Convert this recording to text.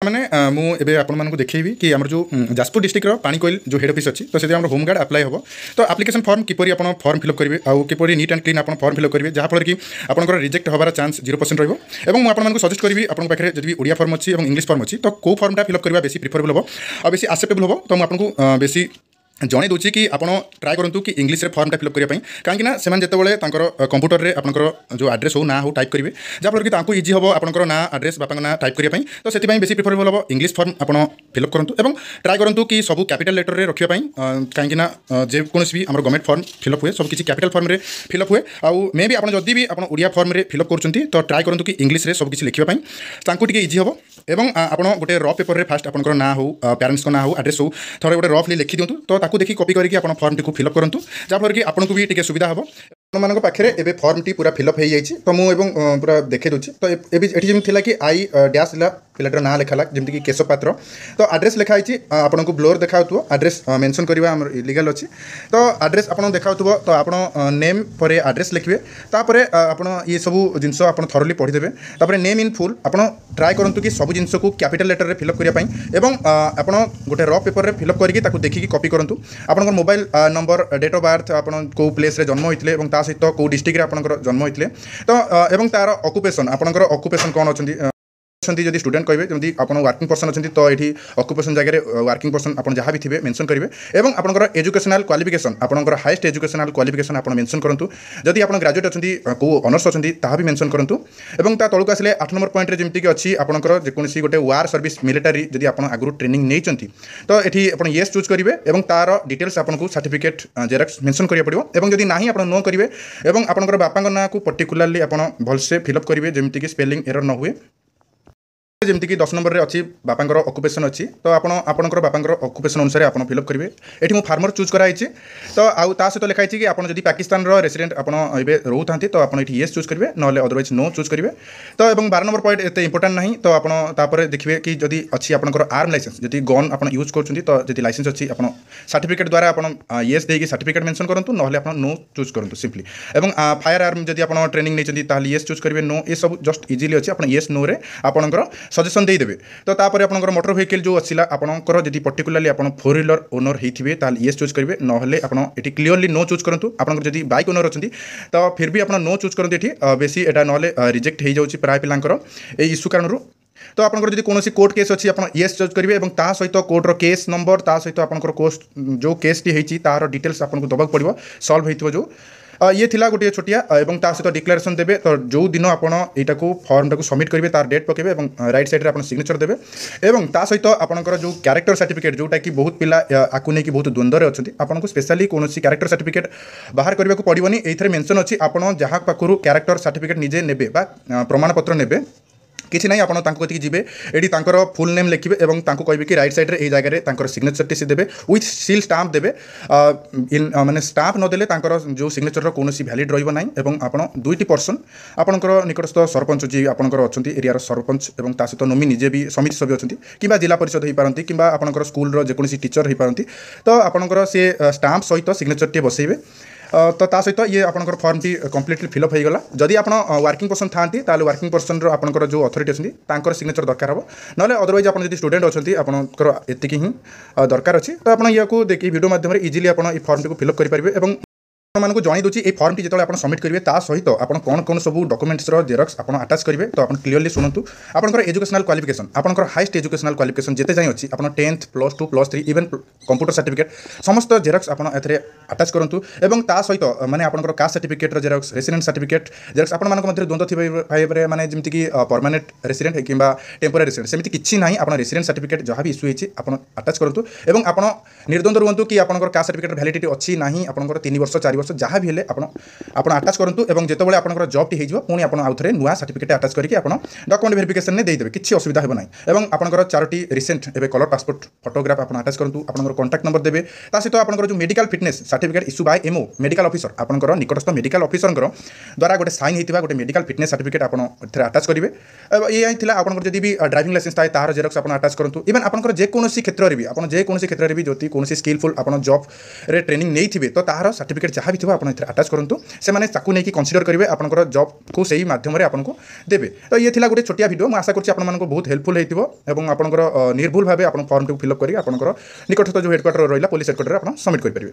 मैंने मुझे आपको देखी कि आम जो जाजपुर डिस्ट्रिक्टर पाणीकोइल जो हेड ऑफिस अच्छी तो से होमगार्ड अप्लाई हम तो एप्लिकेशन फॉर्म किपरि आप फॉर्म फिलअप करेंगे आउ किपरि नीट एंड क्लीन आप फॉर्म फिलअप करेंगे जहाँफल कि आपंकर रिजेक्ट हबार चान्स 0% रही मुझे सजेस्ट करी आपको पाखे जब ओडिया फॉर्म अच्छी और इंग्लिश फॉर्म अच्छी तो कौ फॉर्मटा फिलअप करवा बेसी प्रिफरेबल हम और बेसी एक्सेप्टेबल हम तो मुझे बेसी जन दूसरी कि आप ट्राए करूँ कि इंग्लिश रे फॉर्मटा फिलअप करने कहीं से जितेबाला कंप्यूटर में आपंकर जो आड्रेस हो ना हो टाइप करेंगे जहाँफल कि इजी हम आपंकर ना आड्रेस बापा ना टाइप करने तो से बेसी प्रिफरेबल हम इंग्लिश फॉर्म आप फिलअप करूँ और ट्राए करूँ कि सब कैपिटल लेटर रे रखापी कहीं जेकोसी भी आम गवर्नमेंट फॉर्म फिलअप हुए सब किसी कैपिटल फॉर्म रे फिलअप हुए आउ मे भी आप जदि भी आप ओडिया फॉर्म रे फिलअप कर तो ट्राए करूँ कि इंग्लिश रे सब किसी लिखापी इजी हम एवं आप गोटे रफ पेपर रे फास्ट आपंकर ना हो पेरेंट्स ना हो आड्रेस हो थोड़े गोटे रफली लिखि दिंतु तो ताकू देखि कॉपी करके आप फॉर्म टी फिलअप करूँ जहाँफल कि आपको भी टे सुविधा हम मान पाखे एवं फॉर्म टी पूरा फिलअप हो जाए तो मुझे पूरा देखे दूसरी तो ये जमी कि आई डैश पिलाटर ना लिखाला जमीक कि केशव पात्र तो आड्रेस लिखाई आपको ब्लोर देखा आड्रेस मेंशन करवा इलीगल अच्छी तो आड्रेस आप देखा तो आप नेम पर आड्रेस लिखे तापर आप ये सब जिनस आप थरली पढ़ीदे तापर नेम इन फुल आप ट्राए करूँ कि सब जिनस को कैपिटल लेटर फिलअप करने आप गोटे रफ पेपर में फिलअप करके देखिए कॉपी करूँ आप mobile number date of birth आप प्लेस जन्म होते सहित कौ डिस्ट्रिक्ट आपंकर जन्म होते तो तार ऑक्युपेशन आपंकर ऑक्युपेशन कौन अच्छा जदि स्टूडेंट कहे जमी आप वर्किंग पर्सन अच्छी तो ये ऑक्युपेशन जगह वर्किंग पर्सन आप जहाँ भी थे मेंशन करेंगे और आपंकर एजुकेशनल क्वालिफिकेशन आपंकर हाईएस्ट एजुकेशनल क्वालिफिकेशन आप मेंशन करूँ जदि आप ग्रेजुएट अच्छी कौ ऑनर्स अच्छी भी मेंशन करूँ और तलक आसिले 8 नंबर पॉइंट जमीक अच्छी आपंकर जेकोसी गोटे वार सर्विस मिलिटारी जदि आप आगु ट्रेनिंग नहीं तो ये आप येस चूज करेंगे और तार डिटेल्स आपको सर्टिफिकेट जेरक्स मेंशन करा पड़ो और जदि ना आप नो करेंगे और आपंकर बापा ना को पर्टिकुलाली आप भलसे फिलअप करेंगे जमीक स्पेलिंग एरर न हुए जमीक 10 नंबर में अच्छी बापांकर ऑक्युपेशन अच्छी तो आपंकर बापांकर ऑक्युपेशन अनुसार आप फिलअप करेंगे ये मुझे फार्मर चूज कराई तो आउ ता सहित लिखाई कि आप जब पाकिस्तान रेसिडेंट आप रोता तो आप येस चूज करेंगे ना अदरवाइज नो चूज करेंगे तो 12 नंबर पॉइंट एत इंपोर्टां ना तो आप देखिए कि जदि अच्छी आपंकर आर्म लाइसेंस जदि गन आप यूज कर तो जब लाइसेंस अच्छी आप सर्टिफिकेट द्वारा आप येस देकी सर्टिफिकेट मेंशन करूँ ना आप नो चूज करूँ सिंपली और फायर आर्म जदि आप ट्रेनिंग नहीं येस चूज करेंगे नो ये सब जस्ट इजिली अच्छी आप येस नो रे आपंकर सजेसन देदेवे तो तापर आपंकर मोटर व्हीकल जो अच्छी आपंकर जदि पर्टिकुलाली आप 4 व्हीलर ओनर होते येस चूज करेंगे ना ये क्लीयरली नो चूज करूँ आपंकर जदि बाइक ओनर अच्छी तो फिर भी आप नो चूज करूँ ये बेसी एटा ना रिजेक्ट हो जाए प्राय पिलांकर ए इश्यू कारण तो आपंकर जदि कौन कोर्ट केस अच्छी आप येस चूज करेंगे और ता सहित कोर्टर केस नंबर ता सहित आपंकर कोर्ट जो केस टी होती तार डिटेल्स आपको दबाक पड़ो सल्व हो जो ये थिला गोटे छोटिया और ता सहित डिक्लेरेशन देवे तो जो दिन आपटा को फॉर्म टाक सबमिट करेंगे तार डेट पकेबे और राइट साइड आप सिग्नेचर देवे और ता सहित आपंकर जो कैरेक्टर सर्टिफिकेट जोटा कि बहुत पिला आकु नहीं बहुत द्वंद्व अच्छी आपको स्पेशली कौन कैरेक्टर सर्टिफिकेट बाहर करने को पड़ोनी ये मेंशन अच्छी आप जहाँ पाखु कैरेक्टर सर्टिफिकेट निजे ने प्रमाण पत्र ने किसी ना आप जीवे ये फुल नेम लिखे और कहे कि रईट सैड्रे ये जगह सिग्नेचर टी देवे विथ सील स्टाम्प देवे इन माने स्टाम्प नदेले जो सिग्नेचर कौन भैलिड रही आप 2टी पर्सन आपंकर निकटस्थ सरपंच जी आपंकर अच्छा एरियार सरपंच और सहित नोमिनी जे भी समिति सभ्य अच्छा कि जिला परिषद हो पारती कि आपंकर स्कूल जेकोसी टीचर हो पारती तो आपंकर से स्टाम्प सहित सिग्नेचर टी बसैबे तो ता सहित ये आपंकर फॉर्म टी कंप्लीटली फिलअप हो गला जदि आप वर्किंग पर्सन था वर्किंग पर्सन आपंकर जो अथॉरिटी अच्छी सिग्नेचर दरकार हम ना अदरवाइज आप स्टूडेंट अच्छा आपंकर एतिक ही दरकार अच्छी तो आप को देखिए वीडियो माध्यम इजिली आप फॉर्म टी फिलअप करेंगे आपको जन दूसरी ये फॉर्म टी जो आप सबमिट करेंगे सहित आप कौन कौन सब डॉक्यूमेंट्स जेरक्स आप अटैच करेंगे तो आप क्लीयरली शुणु आपंकर एजुकेशनल क्वालिफिकेशन आपंकर हाईएस्ट एजुकेशनल क्वालिफिकेशन जिते जाए अच्छी आप 10th +2 +3 इवन कंप्यूटर सर्टिफिकेट समस्त जेरक्स आप अटैच करूँ और सहित माने आपंकर caste certificate Xerox resident certificate Xerox आप द्वंद्व थी माने जमीक परमानेंट रेसिडेंट कि टेम्पोरारी रेसिडेंट सेमती किसी ना आप रेसिडेंट सर्टिफिकेट जहाँ भी इश्यू होती आप अटैच करूँ और आप निर्द्वंद रुहतु कि आपंकर कास्ट सर्टिफिकेट वैलिडिटी अच्छी ना आपंकर 3 वर्ष 4 वर्ष जहाँ भी आप अटैच करूँ और जितेबाला आपंकर जॉब टी हो पुणी आउ थे नुआ सर्टिफिकेट अटैच करके डॉक्यूमेंट वेरिफिकेशन में देदेवे किसी असुविधा हो ना और आपंकर 4टी रिसेंट एवं कलर पासपोर्ट फोटोग्राफ आप अटैच करूँ आपंकर कॉन्टैक्ट नंबर देवे सहित आपंकर जो medical fitness certificate issue by MO medical officer आपंकर निकटस्थ मेडिकल ऑफिसर द्वारा गोटे साइन होता गोटे मेडिकल फिटनेस सर्टिफिकेट आप अटैच करेंगे ये था आपंकर जब भी ड्राइविंग लाइसेंस थाए तार जेरक्स आप अटैच करूँ इवन आपंकर जेकोसी क्षेत्र में भी आप जेकोसी क्षेत्र में भी जो कौन स्किलफुल आप जॉब रे ट्रेनिंग नहीं थे तो तार सर्टिफिकेट जहाँ जहाँ भी थोड़ा आप आटाच करूँ से नहीं कनसीडर करेंगे आपंकर जॉब को सही माध्यम आपको देवे। तो ये गोटे छोटिया वीडियो मुझे आशा करुँच आपको बहुत हेल्पफुल होती आपंकर निर्भुल भाव आप फॉर्म को फिलअप करके आपंकर निकटस्थ जो हेडक्वार्टर रहा पुलिस हेडक्वार्टर आप सबमिट करेंगे।